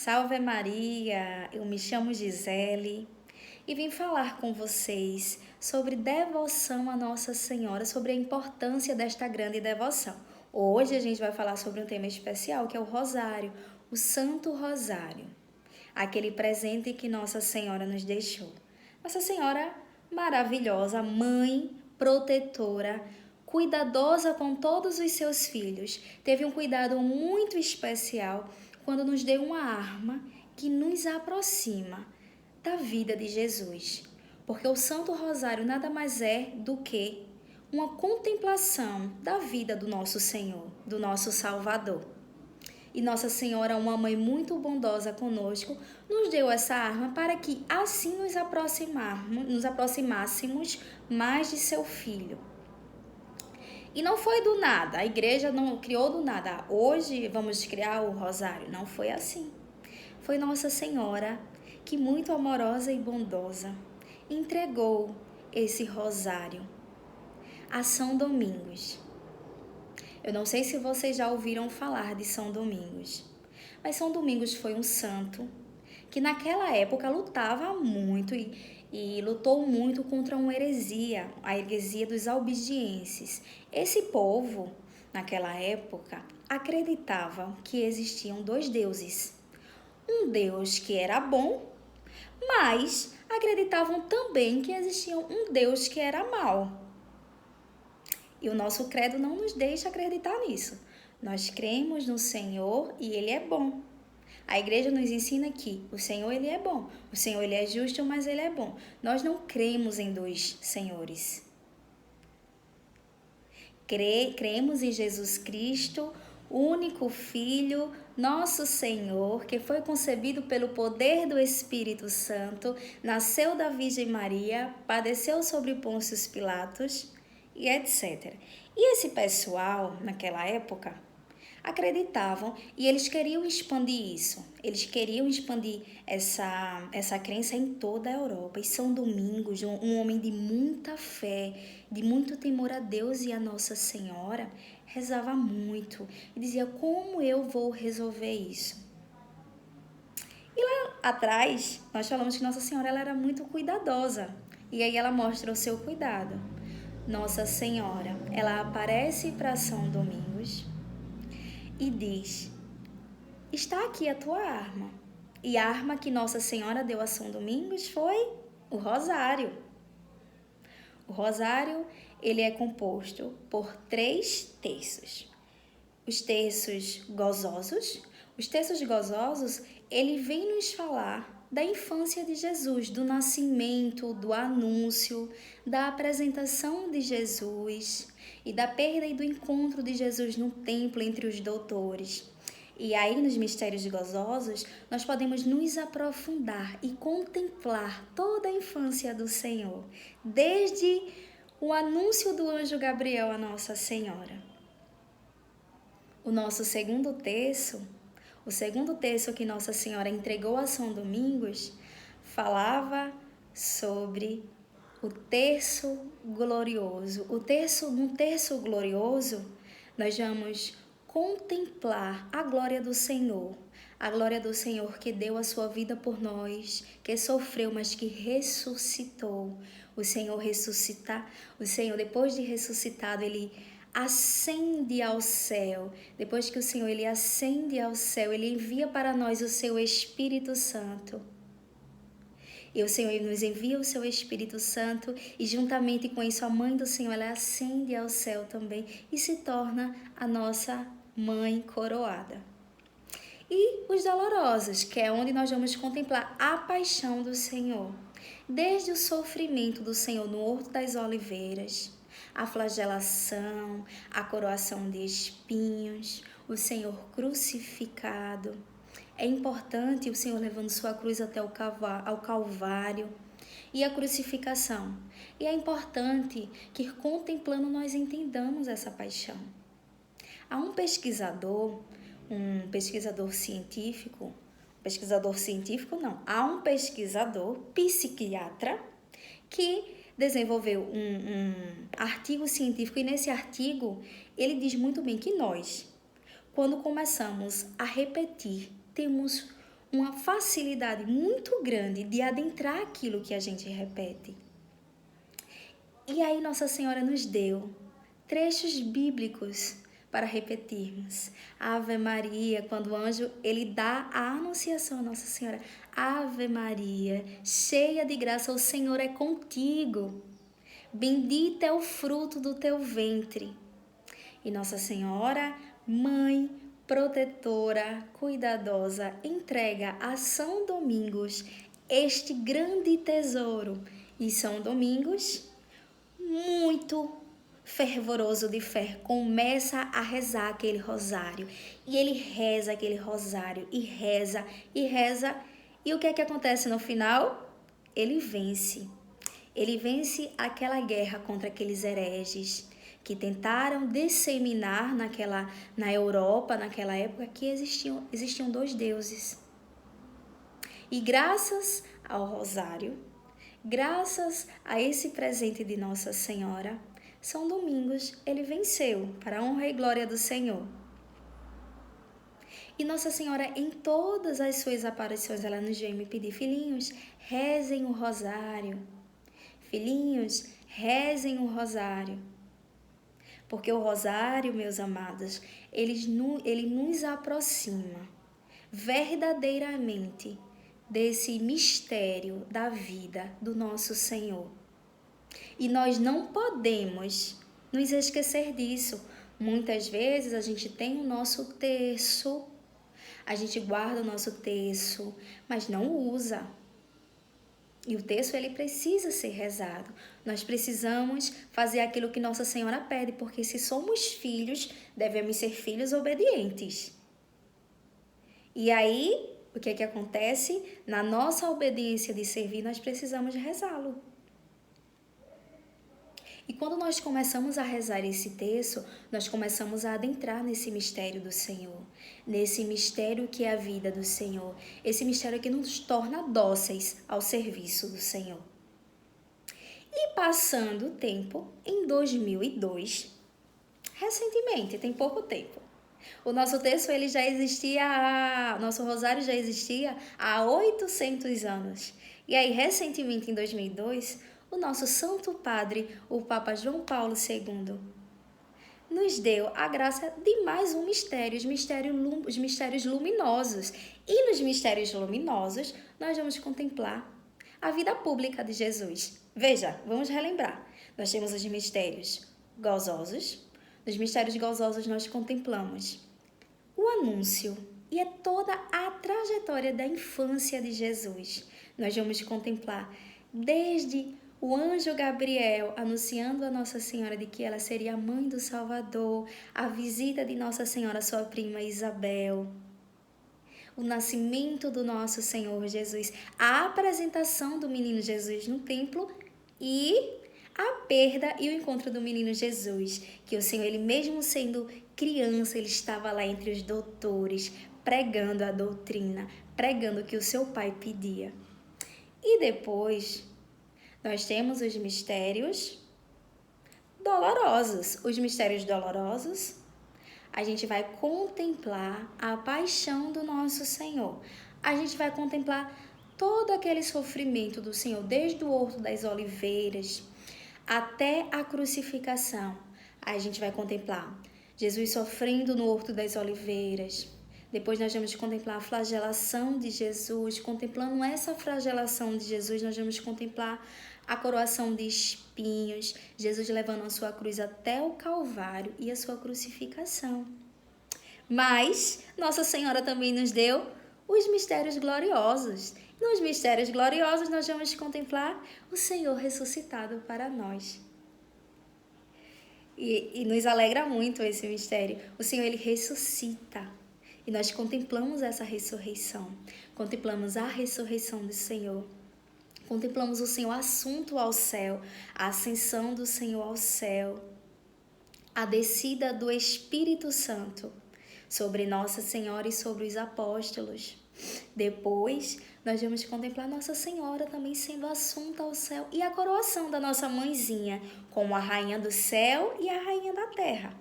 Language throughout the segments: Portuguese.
Salve Maria, eu me chamo Gisele e vim falar com vocês sobre devoção a Nossa Senhora, sobre a importância desta grande devoção. Hoje a gente vai falar sobre um tema especial que é o Rosário, o Santo Rosário, aquele presente que Nossa Senhora nos deixou. Nossa Senhora maravilhosa, mãe, protetora, cuidadosa com todos os seus filhos, teve um cuidado muito especial quando nos deu uma arma que nos aproxima da vida de Jesus. Porque o Santo Rosário nada mais é do que uma contemplação da vida do nosso Senhor, do nosso Salvador. E Nossa Senhora, uma mãe muito bondosa conosco, nos deu essa arma para que assim nos aproximássemos mais de seu Filho. E não foi do nada, a igreja não criou do nada. Hoje vamos criar o rosário. Não foi assim. Foi Nossa Senhora que, muito amorosa e bondosa, entregou esse rosário a São Domingos. Eu não sei se vocês já ouviram falar de São Domingos, mas São Domingos foi um santo que naquela época lutava muito e lutou muito contra uma heresia, a heresia dos albigenses. Esse povo, naquela época, acreditava que existiam dois deuses. Um Deus que era bom, mas acreditavam também que existia um Deus que era mau. E o nosso credo não nos deixa acreditar nisso. Nós cremos no Senhor e Ele é bom. A igreja nos ensina que o Senhor, Ele é bom. O Senhor, Ele é justo, mas Ele é bom. Nós não cremos em dois senhores. Cremos em Jesus Cristo, único Filho, nosso Senhor, que foi concebido pelo poder do Espírito Santo, nasceu da Virgem Maria, padeceu sobre Pôncio Pilatos e etc. E esse pessoal, naquela época, acreditavam e eles queriam expandir isso. Eles queriam expandir essa crença em toda a Europa. E São Domingos, um homem de muita fé, de muito temor a Deus e a Nossa Senhora, rezava muito e dizia: como eu vou resolver isso? E lá atrás, nós falamos que Nossa Senhora ela era muito cuidadosa. E aí ela mostra o seu cuidado. Nossa Senhora, ela aparece para São Domingos e diz: está aqui a tua arma. E a arma que Nossa Senhora deu a São Domingos foi o rosário. O rosário, ele é composto por 3 terços. Os terços gozosos. Os terços gozosos, ele vem nos falar da infância de Jesus, do nascimento, do anúncio, da apresentação de Jesus e da perda e do encontro de Jesus no templo entre os doutores. E aí, nos mistérios gozosos, nós podemos nos aprofundar e contemplar toda a infância do Senhor, desde o anúncio do anjo Gabriel a Nossa Senhora. O nosso segundo terço, o segundo terço que Nossa Senhora entregou a São Domingos, falava sobre o terço glorioso. No terço glorioso, nós vamos contemplar a glória do Senhor. A glória do Senhor que deu a sua vida por nós, que sofreu, mas que ressuscitou. O Senhor depois de ressuscitado, Ele ascende ao céu. Depois que o Senhor ele ascende ao céu, Ele envia para nós o seu Espírito Santo. E o Senhor nos envia o seu Espírito Santo e juntamente com isso a mãe do Senhor, ela ascende ao céu também e se torna a nossa mãe coroada. E os dolorosos, que é onde nós vamos contemplar a paixão do Senhor. Desde o sofrimento do Senhor no Horto das Oliveiras, a flagelação, a coroação de espinhos, o Senhor crucificado. É importante o Senhor levando sua cruz até ao Calvário e a crucificação. E é importante que contemplando nós entendamos essa paixão. Há um pesquisador científico, há um pesquisador psiquiatra que desenvolveu um artigo científico e nesse artigo ele diz muito bem que nós, quando começamos a repetir, temos uma facilidade muito grande de adentrar aquilo que a gente repete. E aí Nossa Senhora nos deu trechos bíblicos para repetirmos. Ave Maria, quando o anjo ele dá a anunciação a Nossa Senhora. Ave Maria, cheia de graça, o Senhor é contigo. Bendito é o fruto do teu ventre. E Nossa Senhora, mãe, protetora, cuidadosa, entrega a São Domingos este grande tesouro. E São Domingos, muito fervoroso de fé, começa a rezar aquele rosário. E ele reza aquele rosário, e reza, e reza. E o que é que acontece no final? Ele vence. Ele vence aquela guerra contra aqueles hereges que tentaram disseminar na Europa, naquela época, que existiam dois deuses. E graças ao rosário, graças a esse presente de Nossa Senhora, São Domingos, ele venceu, para a honra e glória do Senhor. E Nossa Senhora, em todas as suas aparições, ela nos veio me pedir: filhinhos, rezem o rosário. Filhinhos, rezem o rosário. Porque o rosário, meus amados, ele nos aproxima verdadeiramente desse mistério da vida do nosso Senhor. E nós não podemos nos esquecer disso. Muitas vezes a gente tem o nosso terço, a gente guarda o nosso terço, mas não usa. E o terço, ele precisa ser rezado. Nós precisamos fazer aquilo que Nossa Senhora pede, porque se somos filhos, devemos ser filhos obedientes. E aí, o que é que acontece? Na nossa obediência de servir, nós precisamos rezá-lo. E quando nós começamos a rezar esse terço, nós começamos a adentrar nesse mistério do Senhor, nesse mistério que é a vida do Senhor, esse mistério que nos torna dóceis ao serviço do Senhor. E passando o tempo, em 2002, recentemente, tem pouco tempo, o nosso terço ele já existia, nosso rosário já existia há 800 anos. E aí, recentemente, em 2002, o nosso Santo Padre, o Papa João Paulo II, nos deu a graça de mais um mistério, os mistérios luminosos. E nos mistérios luminosos, nós vamos contemplar a vida pública de Jesus. Veja, vamos relembrar. Nós temos os mistérios gozosos. Nos mistérios gozosos, nós contemplamos o anúncio e é toda a trajetória da infância de Jesus. Nós vamos contemplar desde o anjo Gabriel anunciando a Nossa Senhora de que ela seria a mãe do Salvador, a visita de Nossa Senhora, sua prima Isabel, o nascimento do nosso Senhor Jesus, a apresentação do menino Jesus no templo e a perda e o encontro do menino Jesus, que o Senhor, ele mesmo sendo criança, ele estava lá entre os doutores, pregando a doutrina, pregando o que o seu pai pedia. E depois, nós temos os mistérios dolorosos. Os mistérios dolorosos, a gente vai contemplar a paixão do nosso Senhor. A gente vai contemplar todo aquele sofrimento do Senhor, desde o Horto das Oliveiras até a crucificação. A gente vai contemplar Jesus sofrendo no Horto das Oliveiras. Depois nós vamos contemplar a flagelação de Jesus. Contemplando essa flagelação de Jesus, nós vamos contemplar a coroação de espinhos, Jesus levando a sua cruz até o Calvário e a sua crucificação. Mas Nossa Senhora também nos deu os mistérios gloriosos. Nos mistérios gloriosos nós vamos contemplar o Senhor ressuscitado para nós. E nos alegra muito esse mistério. O Senhor, ele ressuscita. E nós contemplamos essa ressurreição. Contemplamos a ressurreição do Senhor. Contemplamos o Senhor assunto ao céu, a ascensão do Senhor ao céu, a descida do Espírito Santo sobre Nossa Senhora e sobre os apóstolos. Depois, nós vamos contemplar Nossa Senhora também sendo assunta ao céu e a coroação da nossa mãezinha, como a rainha do céu e a rainha da terra.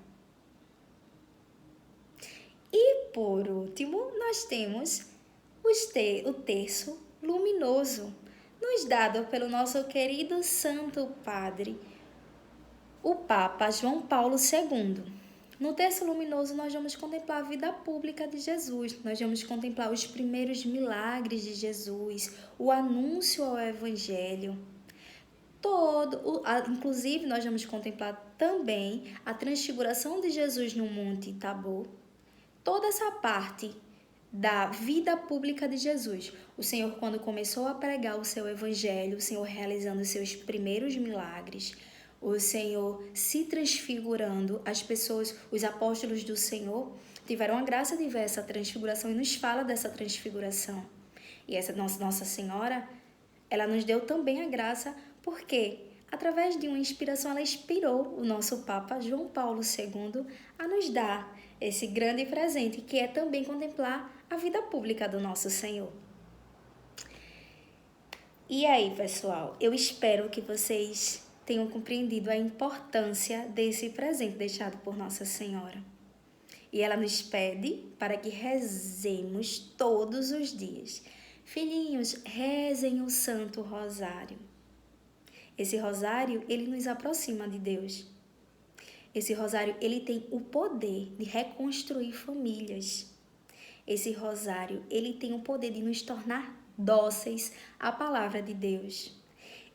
E, por último, nós temos o terço luminoso, nos dado pelo nosso querido Santo Padre, o Papa João Paulo II. No terço luminoso, nós vamos contemplar a vida pública de Jesus, nós vamos contemplar os primeiros milagres de Jesus, o anúncio ao Evangelho. Inclusive, nós vamos contemplar também a transfiguração de Jesus no Monte Tabor. Toda essa parte da vida pública de Jesus. O Senhor, quando começou a pregar o seu evangelho, o Senhor realizando os seus primeiros milagres, o Senhor se transfigurando, as pessoas, os apóstolos do Senhor, tiveram a graça de ver essa transfiguração e nos fala dessa transfiguração. E essa Nossa Senhora, ela nos deu também a graça, porque através de uma inspiração, ela inspirou o nosso Papa João Paulo II a nos dar esse grande presente, que é também contemplar a vida pública do nosso Senhor. E aí, pessoal, eu espero que vocês tenham compreendido a importância desse presente deixado por Nossa Senhora. E ela nos pede para que rezemos todos os dias. Filhinhos, rezem o Santo Rosário. Esse rosário, ele nos aproxima de Deus. Esse rosário, ele tem o poder de reconstruir famílias. Esse rosário, ele tem o poder de nos tornar dóceis à palavra de Deus.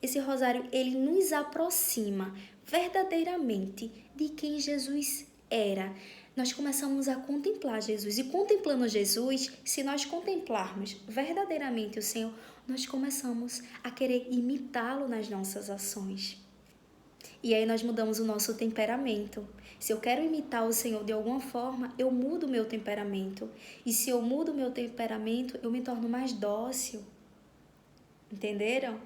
Esse rosário, ele nos aproxima verdadeiramente de quem Jesus era. Nós começamos a contemplar Jesus. E contemplando Jesus, se nós contemplarmos verdadeiramente o Senhor, nós começamos a querer imitá-lo nas nossas ações. E aí nós mudamos o nosso temperamento. Se eu quero imitar o Senhor de alguma forma, eu mudo o meu temperamento. E se eu mudo o meu temperamento, eu me torno mais dócil. Entenderam?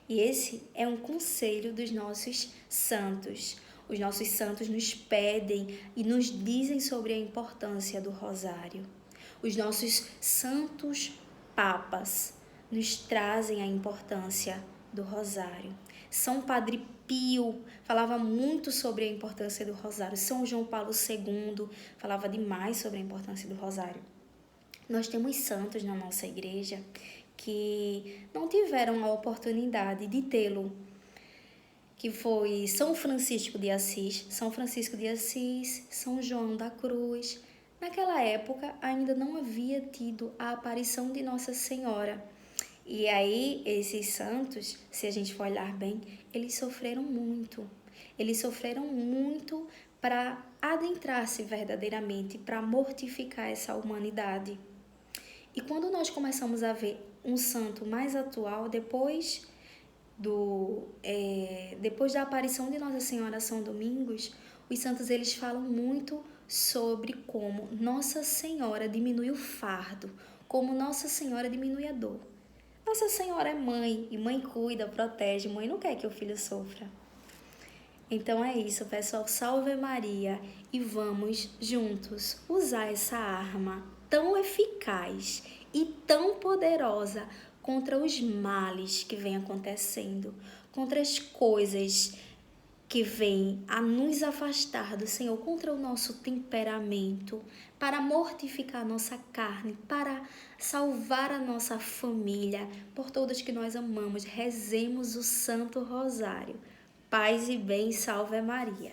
E esse é um conselho dos nossos santos. Os nossos santos nos pedem e nos dizem sobre a importância do rosário. Os nossos santos papas nos trazem a importância do rosário. São Padre Pio falava muito sobre a importância do rosário. São João Paulo II falava demais sobre a importância do rosário. Nós temos santos na nossa igreja que não tiveram a oportunidade de tê-lo, que foi São Francisco de Assis, São João da Cruz. Naquela época ainda não havia tido a aparição de Nossa Senhora. E aí, esses santos, se a gente for olhar bem, eles sofreram muito. Eles sofreram muito para adentrar-se verdadeiramente, para mortificar essa humanidade. E quando nós começamos a ver um santo mais atual, depois da aparição de Nossa Senhora São Domingos, os santos eles falam muito sobre como Nossa Senhora diminui o fardo, como Nossa Senhora diminui a dor. Nossa Senhora é mãe, e mãe cuida, protege, mãe não quer que o filho sofra. Então é isso, pessoal. Salve Maria e vamos juntos usar essa arma tão eficaz e tão poderosa contra os males que vêm acontecendo, contra as coisas que vêm a nos afastar do Senhor, contra o nosso temperamento, para mortificar a nossa carne, para salvar a nossa família, por todas que nós amamos. Rezemos o Santo Rosário. Paz e bem, salve Maria.